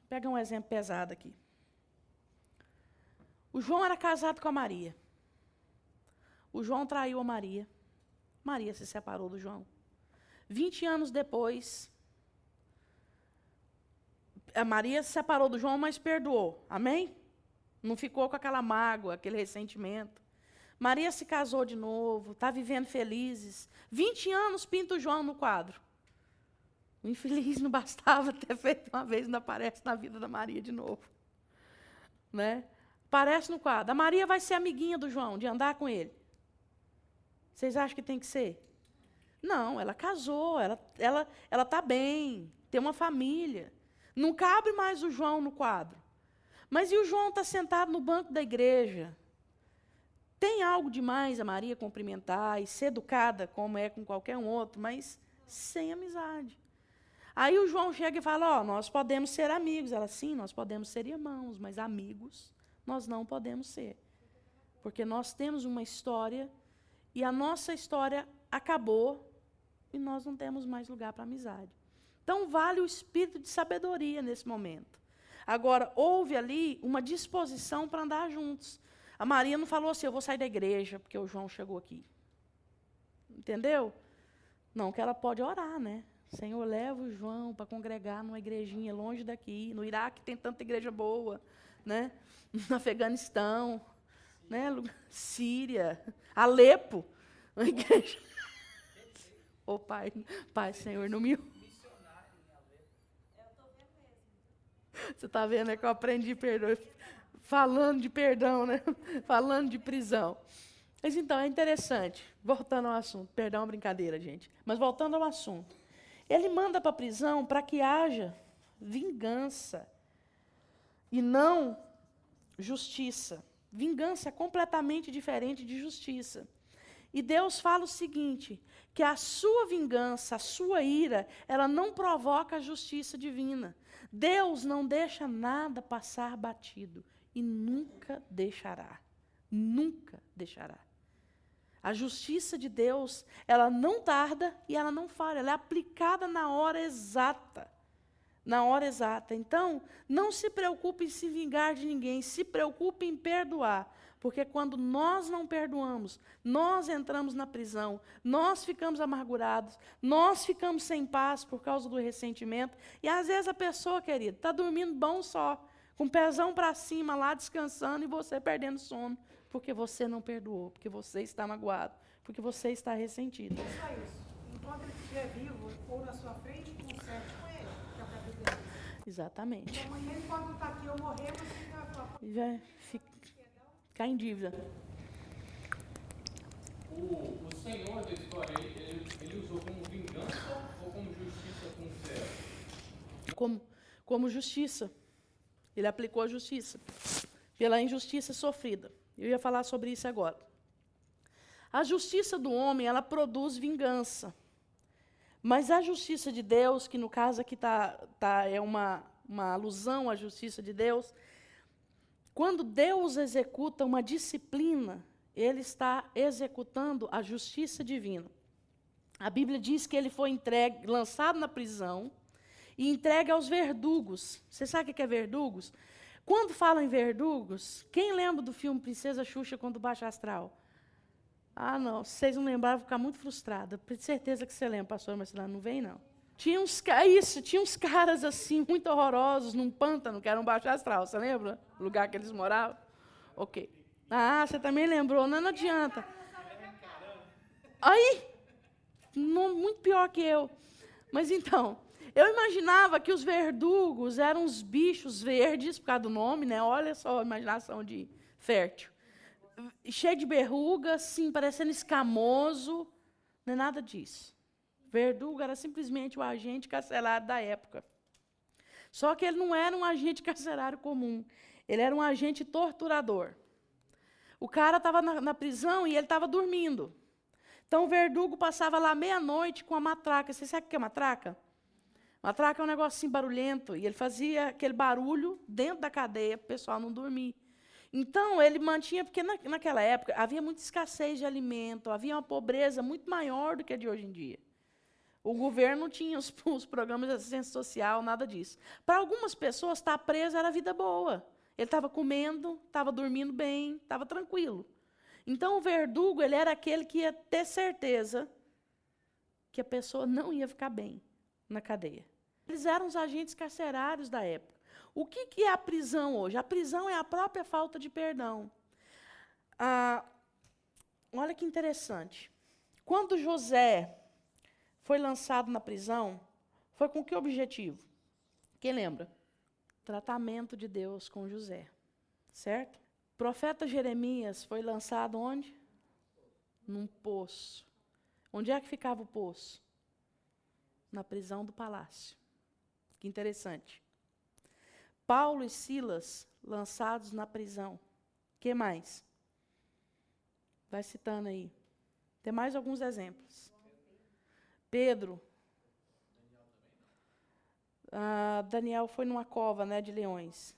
Speaker 1: Pega um exemplo pesado aqui. O João era casado com a Maria. O João traiu a Maria. Maria se separou do João. 20 anos depois, a Maria se separou do João, mas perdoou. Amém? Não ficou com aquela mágoa, aquele ressentimento. Maria se casou de novo, está vivendo felizes. 20 anos pinta o João no quadro. O infeliz não bastava ter feito uma vez, ainda aparece na vida da Maria de novo. Né? Aparece no quadro. A Maria vai ser amiguinha do João, de andar com ele. Vocês acham que tem que ser? Não, ela casou, ela está bem, tem uma família. Não cabe mais o João no quadro. Mas e o João está sentado no banco da igreja? Tem algo demais a Maria cumprimentar e ser educada, como é com qualquer um outro, mas sem amizade. Aí o João chega e fala, nós podemos ser amigos. Ela, sim, nós podemos ser irmãos, mas amigos nós não podemos ser. Porque nós temos uma história e a nossa história acabou e nós não temos mais lugar para amizade. Então, vale o espírito de sabedoria nesse momento. Agora, houve ali uma disposição para andar juntos. A Maria não falou assim, eu vou sair da igreja, porque o João chegou aqui. Entendeu? Não, que ela pode orar, né? Senhor, leva o João para congregar numa igrejinha longe daqui. No Iraque tem tanta igreja boa, né? No Afeganistão, né? Síria, Alepo, uma igreja. Ô Pai, Senhor, não me... Você está vendo, é que eu aprendi perdão, falando de perdão, né? Falando de prisão. Mas então, é interessante, voltando ao assunto, perdão, brincadeira, gente, mas voltando ao assunto. Ele manda para a prisão para que haja vingança e não justiça. Vingança é completamente diferente de justiça. E Deus fala o seguinte, que a sua vingança, a sua ira, ela não provoca a justiça divina. Deus não deixa nada passar batido e nunca deixará. Nunca deixará. A justiça de Deus, ela não tarda e ela não falha, ela é aplicada na hora exata. Na hora exata. Então, não se preocupe em se vingar de ninguém, se preocupe em perdoar. Porque quando nós não perdoamos, nós entramos na prisão, nós ficamos amargurados, nós ficamos sem paz por causa do ressentimento. E às vezes a pessoa, querida, está dormindo bom só, com o pezão para cima lá, descansando, e você perdendo sono, porque você não perdoou, porque você está magoado, porque você está ressentido.
Speaker 4: Não só isso. Enquanto ele estiver vivo, ou na sua frente, conserte com ele, que é o que a Bíblia diz.
Speaker 1: Exatamente.
Speaker 4: Então, amanhã, enquanto está aqui, eu morrer, você vai falar,
Speaker 1: Vai ficar em dívida.
Speaker 5: O Senhor da história, ele usou como vingança ou como justiça com zero?
Speaker 1: Como justiça. Ele aplicou a justiça. Pela injustiça sofrida. Eu ia falar sobre isso agora. A justiça do homem, ela produz vingança. Mas a justiça de Deus, que no caso aqui é uma alusão à justiça de Deus, quando Deus executa uma disciplina, Ele está executando a justiça divina. A Bíblia diz que ele foi lançado na prisão e entregue aos verdugos. Você sabe o que é verdugos? Quando falam em verdugos, quem lembra do filme Princesa Xuxa contra o Baixo Astral? Ah, não, se vocês não lembrarem, eu vou ficar muito frustrada. Tenho certeza que você lembra, pastor Marcelano, não vem, não. Tinha uns caras assim, muito horrorosos, num pântano, que era um Baixo Astral, você lembra? O lugar que eles moravam? Ok. Ah, você também lembrou, não adianta. Aí, muito pior que eu. Mas então, eu imaginava que os verdugos eram uns bichos verdes, por causa do nome, né? Olha só a imaginação de fértil. cheio de verruga, assim, parecendo escamoso. Não é nada disso. Verdugo era simplesmente o agente carcerário da época. Só que ele não era um agente carcerário comum. Ele era um agente torturador. O cara estava na prisão e ele estava dormindo. Então o verdugo passava lá meia-noite com a matraca. Você sabe o que é matraca? Matraca é um negócio assim barulhento. E ele fazia aquele barulho dentro da cadeia para o pessoal não dormir. Então, ele mantinha, porque naquela época havia muita escassez de alimento, havia uma pobreza muito maior do que a de hoje em dia. O governo não tinha os programas de assistência social, nada disso. Para algumas pessoas, estar preso era vida boa. Ele estava comendo, estava dormindo bem, estava tranquilo. Então, o verdugo ele era aquele que ia ter certeza que a pessoa não ia ficar bem na cadeia. Eles eram os agentes carcerários da época. O que é a prisão hoje? A prisão é a própria falta de perdão. Olha que interessante. Quando José foi lançado na prisão, foi com que objetivo? Quem lembra? Tratamento de Deus com José. Certo? O profeta Jeremias foi lançado onde? Num poço. Onde é que ficava o poço? Na prisão do palácio. Que interessante. Paulo e Silas lançados na prisão. O que mais? Vai citando aí. Tem mais alguns exemplos. Pedro. Daniel foi numa cova, né, de leões.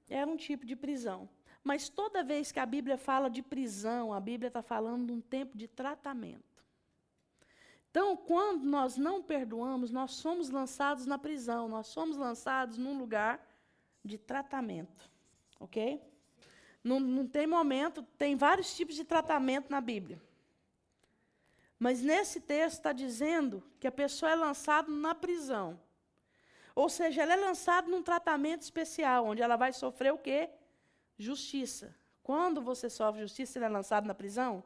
Speaker 1: Era um tipo de prisão. Mas toda vez que a Bíblia fala de prisão, a Bíblia está falando de um tempo de tratamento. Então, quando nós não perdoamos, nós somos lançados na prisão, nós somos lançados num lugar de tratamento. Ok? Não tem momento, tem vários tipos de tratamento na Bíblia. Mas nesse texto está dizendo que a pessoa é lançada na prisão. Ou seja, ela é lançada num tratamento especial, onde ela vai sofrer o quê? Justiça. Quando você sofre justiça, você é lançado na prisão?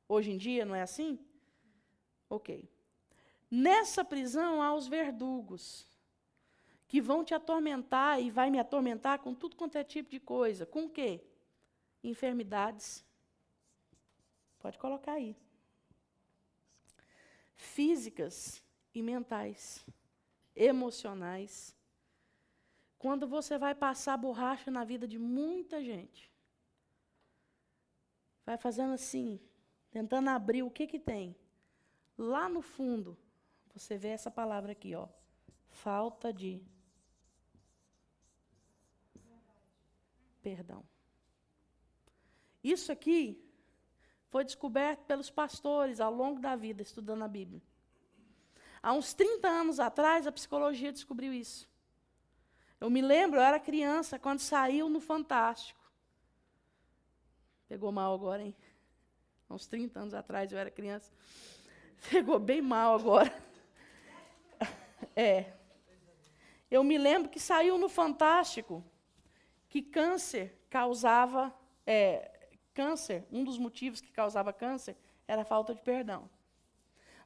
Speaker 1: Hoje em dia, não é assim? Ok. Nessa prisão há os verdugos, que vão te atormentar e vai me atormentar com tudo quanto é tipo de coisa. Com o quê? Enfermidades. Pode colocar aí. Físicas e mentais. Emocionais. Quando você vai passar borracha na vida de muita gente, vai fazendo assim, tentando abrir o que tem. Lá no fundo, você vê essa palavra aqui, ó, falta de perdão. Isso aqui foi descoberto pelos pastores ao longo da vida, estudando a Bíblia. Há uns 30 anos atrás, a psicologia descobriu isso. Eu me lembro, eu era criança, quando saiu no Fantástico. Pegou mal agora, hein? Há uns 30 anos atrás, eu era criança. Pegou bem mal agora. Eu me lembro que saiu no Fantástico que câncer causava... câncer, um dos motivos que causava câncer era a falta de perdão.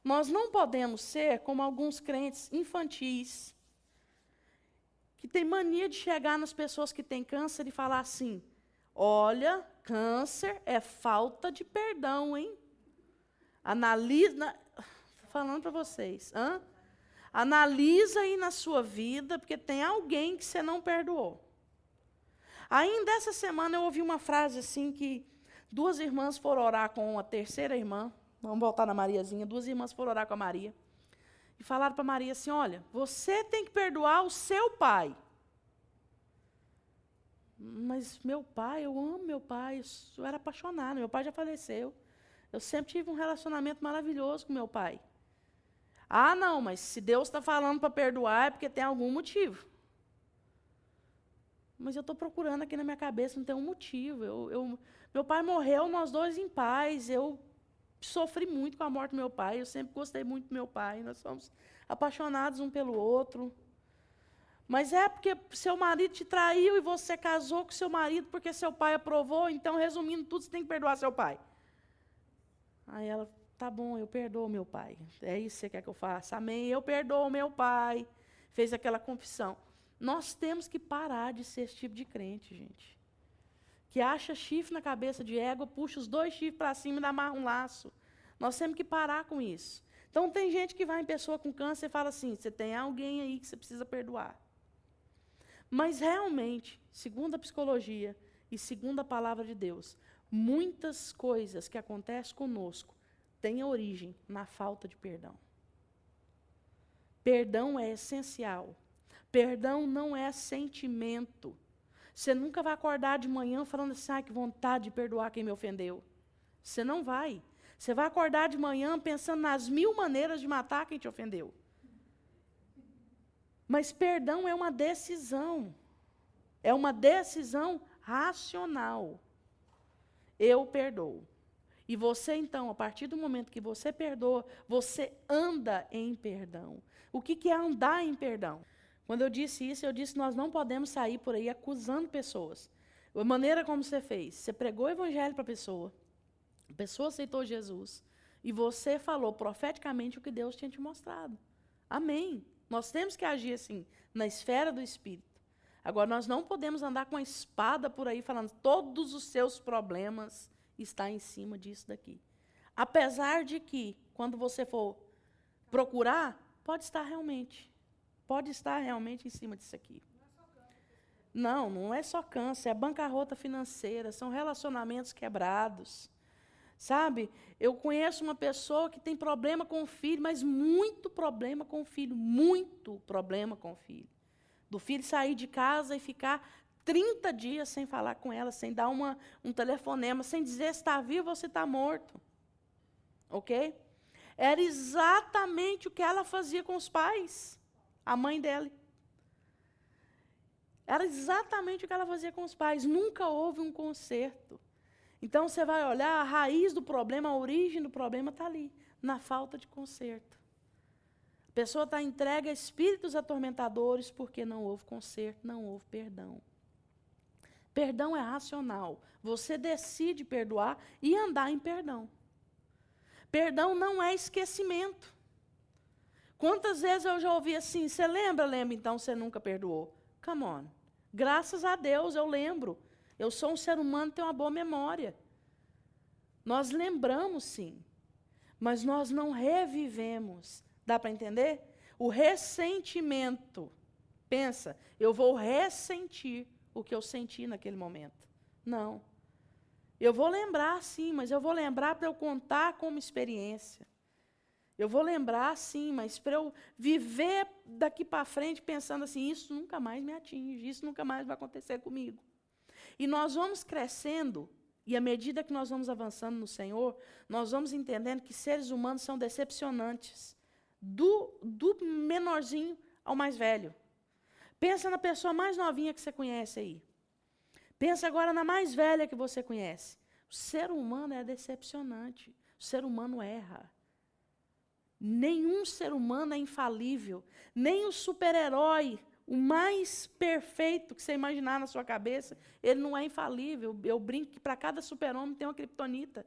Speaker 1: Nós não podemos ser como alguns crentes infantis que têm mania de chegar nas pessoas que têm câncer e falar assim, olha, câncer é falta de perdão, hein? Analisa... Estou falando para vocês. Analisa aí na sua vida, porque tem alguém que você não perdoou. Ainda essa semana eu ouvi uma frase assim que 2 irmãs foram orar com a terceira irmã, vamos voltar na Mariazinha, 2 irmãs foram orar com a Maria, e falaram para Maria assim, olha, você tem que perdoar o seu pai. Mas meu pai, eu amo meu pai, eu era apaixonada, meu pai já faleceu. Eu sempre tive um relacionamento maravilhoso com meu pai. Ah, não, mas se Deus está falando para perdoar é porque tem algum motivo. Mas eu estou procurando aqui na minha cabeça, não tem um motivo. Meu pai morreu, nós 2 em paz. Eu sofri muito com a morte do meu pai, eu sempre gostei muito do meu pai. Nós somos apaixonados um pelo outro. Mas é porque seu marido te traiu e você casou com seu marido porque seu pai aprovou, então, resumindo tudo, você tem que perdoar seu pai. Aí ela, tá bom, eu perdoo meu pai. É isso que você quer que eu faça? Amém, eu perdoo meu pai. Fez aquela confissão. Nós temos que parar de ser esse tipo de crente, gente. que acha chifre na cabeça de égua, puxa os 2 chifres para cima e dá amarra um laço. Nós temos que parar com isso. Então, tem gente que vai em pessoa com câncer e fala assim, você tem alguém aí que você precisa perdoar. Mas, realmente, segundo a psicologia e segundo a palavra de Deus, muitas coisas que acontecem conosco têm origem na falta de perdão. Perdão é essencial. Perdão não é sentimento. Você nunca vai acordar de manhã falando assim, que vontade de perdoar quem me ofendeu. Você não vai. Você vai acordar de manhã pensando nas 1000 maneiras de matar quem te ofendeu. Mas perdão é uma decisão. É uma decisão racional. Eu perdoo. E você, então, a partir do momento que você perdoa, você anda em perdão. O que é andar em perdão? Quando eu disse isso, eu disse que nós não podemos sair por aí acusando pessoas. A maneira como você fez, você pregou o evangelho para a pessoa aceitou Jesus, e você falou profeticamente o que Deus tinha te mostrado. Amém. Nós temos que agir assim, na esfera do Espírito. Agora, nós não podemos andar com a espada por aí falando todos os seus problemas estão em cima disso daqui. Apesar de que, quando você for procurar, pode estar realmente em cima disso aqui. Não é só câncer, é bancarrota financeira, são relacionamentos quebrados. Sabe, eu conheço uma pessoa que tem problema com o filho, mas muito problema com o filho, muito problema com o filho. Do filho sair de casa e ficar 30 dias sem falar com ela, sem dar um telefonema, sem dizer se está vivo ou se está morto. Ok? Era exatamente o que ela fazia com os pais, a mãe dela. Era exatamente o que ela fazia com os pais, nunca houve um conserto. Então, você vai olhar, a raiz do problema, a origem do problema está ali, na falta de conserto. A pessoa está entregue a espíritos atormentadores porque não houve conserto, não houve perdão. Perdão é racional. Você decide perdoar e andar em perdão. Perdão não é esquecimento. Quantas vezes eu já ouvi assim, você lembra, então você nunca perdoou. Come on. Graças a Deus eu lembro. Eu sou um ser humano que tem uma boa memória. Nós lembramos, sim, mas nós não revivemos. Dá para entender? O ressentimento. Pensa, eu vou ressentir o que eu senti naquele momento. Não. Eu vou lembrar, sim, mas eu vou lembrar para eu contar como experiência. Eu vou lembrar, sim, mas para eu viver daqui para frente pensando assim, isso nunca mais me atinge, isso nunca mais vai acontecer comigo. E nós vamos crescendo, e à medida que nós vamos avançando no Senhor, nós vamos entendendo que seres humanos são decepcionantes. Do menorzinho ao mais velho. Pensa na pessoa mais novinha que você conhece aí. Pensa agora na mais velha que você conhece. O ser humano é decepcionante. O ser humano erra. Nenhum ser humano é infalível. Nem o super-herói, o mais perfeito que você imaginar na sua cabeça, ele não é infalível. Eu brinco que para cada super-homem tem uma criptonita.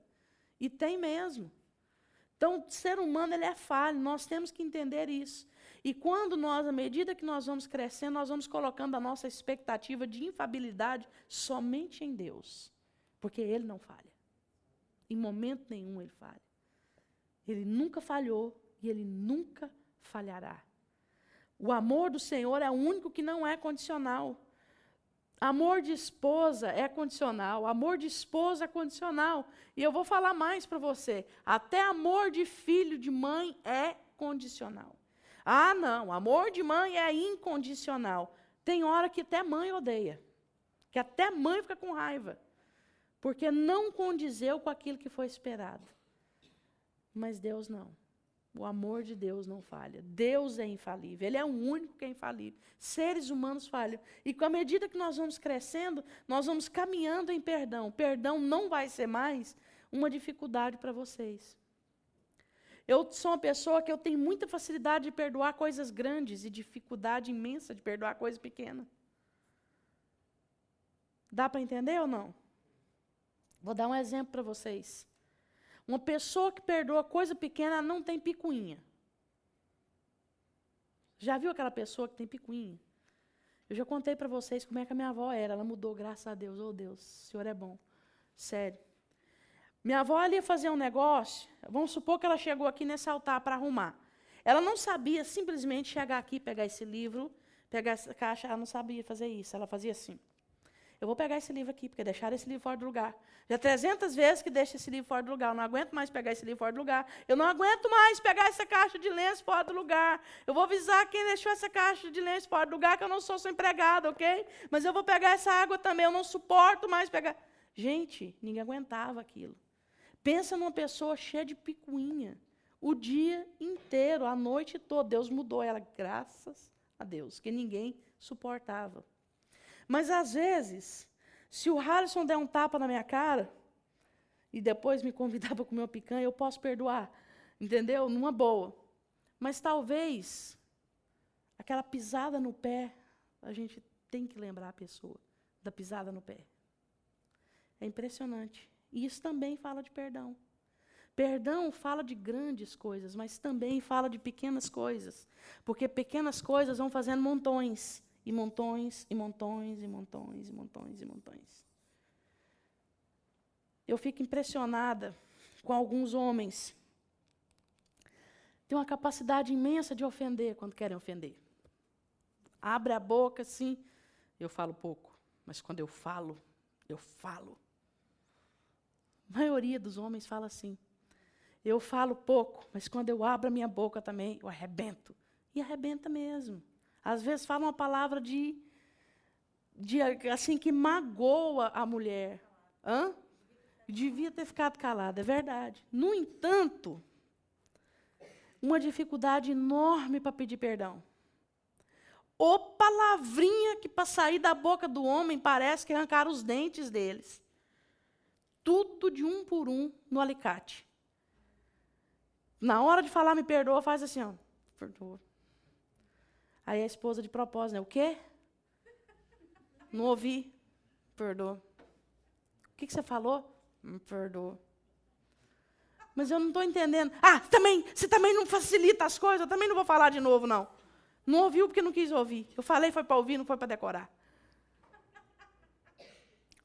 Speaker 1: E tem mesmo. Então, o ser humano ele é falho, nós temos que entender isso. E quando nós, à medida que nós vamos crescendo, nós vamos colocando a nossa expectativa de infabilidade somente em Deus. Porque Ele não falha. Em momento nenhum Ele falha. Ele nunca falhou e Ele nunca falhará. O amor do Senhor é o único que não é condicional. Amor de esposa é condicional, amor de esposa é condicional. E eu vou falar mais para você. Até amor de filho, de mãe é condicional. Ah, não, amor de mãe é incondicional. Tem hora que até mãe odeia. Que até mãe fica com raiva. Porque não condizeu com aquilo que foi esperado. Mas Deus não. O amor de Deus não falha. Deus é infalível. Ele é o único que é infalível. Seres humanos falham. E com a medida que nós vamos crescendo, nós vamos caminhando em perdão. Perdão não vai ser mais uma dificuldade para vocês. Eu sou uma pessoa que eu tenho muita facilidade de perdoar coisas grandes e dificuldade imensa de perdoar coisas pequenas. Dá para entender ou não? Vou dar um exemplo para vocês. Uma pessoa que perdoa coisa pequena não tem picuinha. Já viu aquela pessoa que tem picuinha? Eu já contei para vocês como é que a minha avó era. Ela mudou, graças a Deus. Oh, Deus, o Senhor é bom. Sério. Minha avó ali ia fazer um negócio. Vamos supor que ela chegou aqui nesse altar para arrumar. Ela não sabia simplesmente chegar aqui, pegar esse livro, pegar essa caixa. Ela não sabia fazer isso. Ela fazia assim. Eu vou pegar esse livro aqui, porque deixaram esse livro fora do lugar. Já 300 vezes que deixa esse livro fora do lugar. Eu não aguento mais pegar esse livro fora do lugar. Eu não aguento mais pegar essa caixa de lenço fora do lugar. Eu vou avisar quem deixou essa caixa de lenço fora do lugar, que eu não sou sua empregada, ok? Mas eu vou pegar essa água também. Eu não suporto mais pegar. Gente, ninguém aguentava aquilo. Pensa numa pessoa cheia de picuinha. O dia inteiro, a noite toda. Deus mudou ela, graças a Deus, que ninguém suportava. Mas, às vezes, se o Harrison der um tapa na minha cara e depois me convidar para comer uma picanha, eu posso perdoar, entendeu? Numa boa. Mas, talvez, aquela pisada no pé, a gente tem que lembrar a pessoa da pisada no pé. É impressionante. E isso também fala de perdão. Perdão fala de grandes coisas, mas também fala de pequenas coisas. Porque pequenas coisas vão fazendo montões. E montões, e montões, e montões, e montões, e montões. Eu fico impressionada com alguns homens. Tem uma capacidade imensa de ofender quando querem ofender. Abre a boca, assim, eu falo pouco. Mas quando eu falo, eu falo. A maioria dos homens fala assim. Eu falo pouco, mas quando eu abro a minha boca também, eu arrebento. E arrebenta mesmo. Às vezes fala uma palavra assim, que magoa a mulher. Hã? Devia ter ficado calada, é verdade. No entanto, uma dificuldade enorme para pedir perdão. Ô palavrinha que para sair da boca do homem parece que arrancaram os dentes deles. Tudo de um por um no alicate. Na hora de falar me perdoa, faz assim, ó. Perdoa. Aí a esposa de propósito, né? O quê? Não ouvi. Perdoa. O que você falou? Me perdoa. Mas eu não estou entendendo. Ah, você também não facilita as coisas, eu também não vou falar de novo, não. Não ouviu porque não quis ouvir. Eu falei, foi para ouvir, não foi para decorar.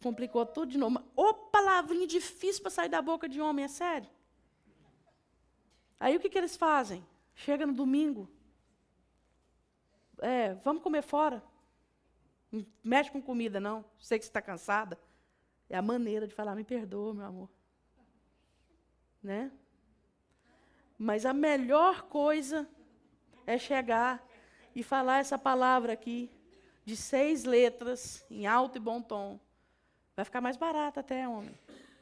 Speaker 1: Complicou tudo de novo. Ô, palavrinha difícil para sair da boca de homem, é sério. Aí o que eles fazem? Chega no domingo. Vamos comer fora. Não mexe com comida, não. Sei que você está cansada. É a maneira de falar, me perdoa, meu amor. Né? Mas a melhor coisa é chegar e falar essa palavra aqui, de 6 letras, em alto e bom tom. Vai ficar mais barato até, homem.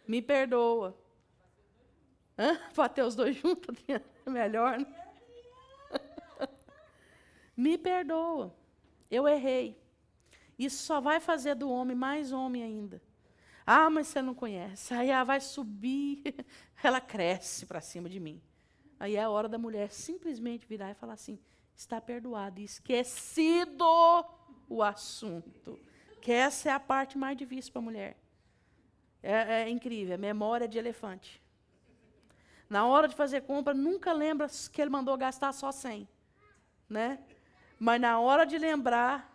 Speaker 1: Me perdoa. Bater os dois juntos é melhor, né? Me perdoa, eu errei. Isso só vai fazer do homem mais homem ainda. Ah, mas você não conhece. Aí ela vai subir, ela cresce para cima de mim. Aí é a hora da mulher simplesmente virar e falar assim, está perdoado, e esquecido o assunto. Que essa é a parte mais difícil para a mulher. É incrível, memória de elefante. Na hora de fazer compra, nunca lembra que ele mandou gastar só 100. Né? Mas na hora de lembrar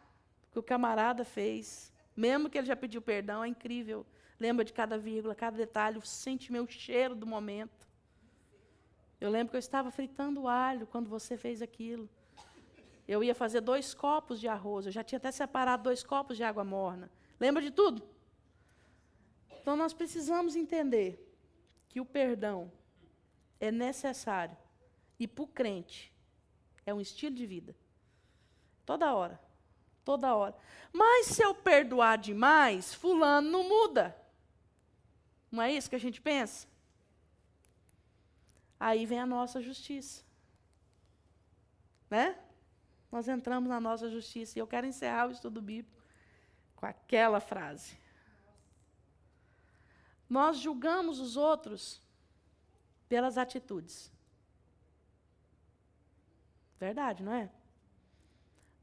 Speaker 1: que o camarada fez, mesmo que ele já pediu perdão, é incrível. Lembra de cada vírgula, cada detalhe, sente meu cheiro do momento. Eu lembro que eu estava fritando alho quando você fez aquilo. Eu ia fazer 2 copos de arroz, eu já tinha até separado 2 copos de água morna. Lembra de tudo? Então nós precisamos entender que o perdão é necessário. E para o crente, é um estilo de vida. Toda hora. Toda hora. Mas se eu perdoar demais, fulano não muda. Não é isso que a gente pensa? Aí vem a nossa justiça. Né? Nós entramos na nossa justiça. E eu quero encerrar o estudo bíblico com aquela frase. Nós julgamos os outros pelas atitudes. Verdade, não é?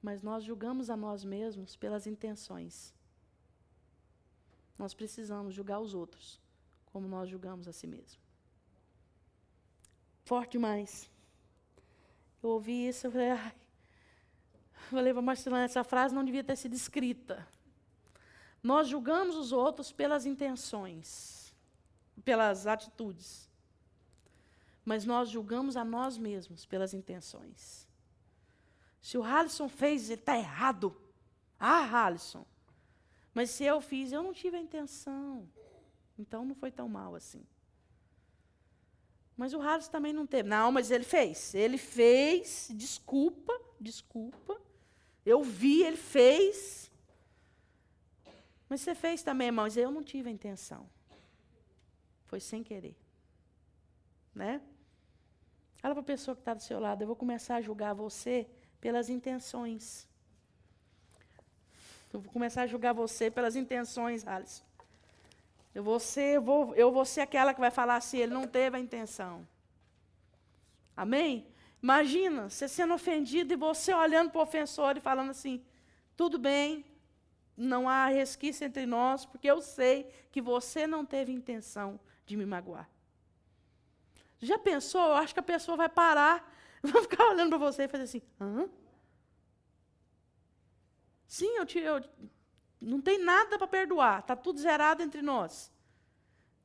Speaker 1: Mas nós julgamos a nós mesmos pelas intenções. Nós precisamos julgar os outros como nós julgamos a si mesmos. Forte demais. Eu ouvi isso, eu falei, ai, Falei para Marcelana, essa frase não devia ter sido escrita. Nós julgamos os outros pelas intenções, pelas atitudes. Mas nós julgamos a nós mesmos pelas intenções. Se o Halisson fez, ele está errado. Halisson. Mas se eu fiz, eu não tive a intenção. Então não foi tão mal assim. Mas o Halisson também não teve. Não, mas ele fez. Ele fez, desculpa. Eu vi, ele fez. Mas você fez também, irmão, mas eu não tive a intenção. Foi sem querer. Né? Fala para a pessoa que está do seu lado, eu vou começar a julgar você pelas intenções. Eu vou começar a julgar você pelas intenções, Alisson. Eu vou ser aquela que vai falar assim, ele não teve a intenção. Amém? Imagina, você sendo ofendido e você olhando para o ofensor e falando assim, tudo bem, não há resquício entre nós, porque eu sei que você não teve intenção de me magoar. Já pensou? Eu acho que a pessoa vai parar, vai ficar olhando para você e fazer assim, hã? Sim, eu não tem nada para perdoar, está tudo zerado entre nós.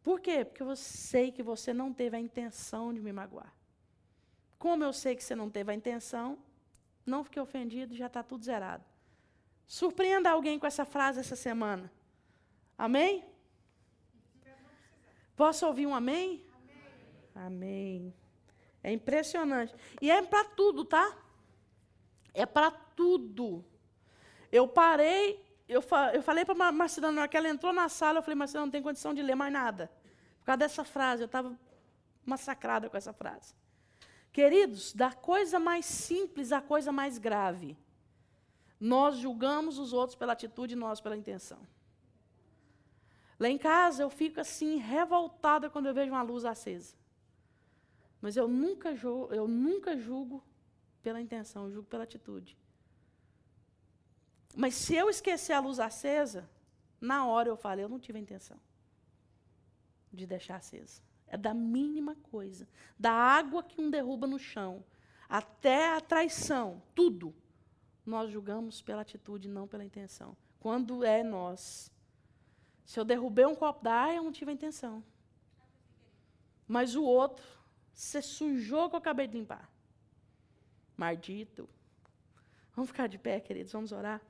Speaker 1: Por quê? Porque eu sei que você não teve a intenção de me magoar. Como eu sei que você não teve a intenção, não fiquei ofendido, já está tudo zerado. Surpreenda alguém com essa frase essa semana. Amém? Posso ouvir um amém? Amém. É impressionante. E é para tudo, tá? É para tudo. Eu parei, eu falei para a Marcelana, na hora que ela entrou na sala, eu falei, Marcelana, não tem condição de ler mais nada. Por causa dessa frase, eu estava massacrada com essa frase. Queridos, da coisa mais simples à coisa mais grave, nós julgamos os outros pela atitude e nós pela intenção. Lá em casa, eu fico assim, revoltada quando eu vejo uma luz acesa. Mas eu nunca julgo pela intenção, eu julgo pela atitude. Mas se eu esquecer a luz acesa, na hora eu falo, eu não tive a intenção de deixar acesa. É da mínima coisa. Da água que um derruba no chão, até a traição, tudo. Nós julgamos pela atitude, não pela intenção. Quando é nós. Se eu derrubei um copo d'água, eu não tive a intenção. Mas o outro, você sujou que eu acabei de limpar. Maldito. Vamos ficar de pé, queridos, vamos orar.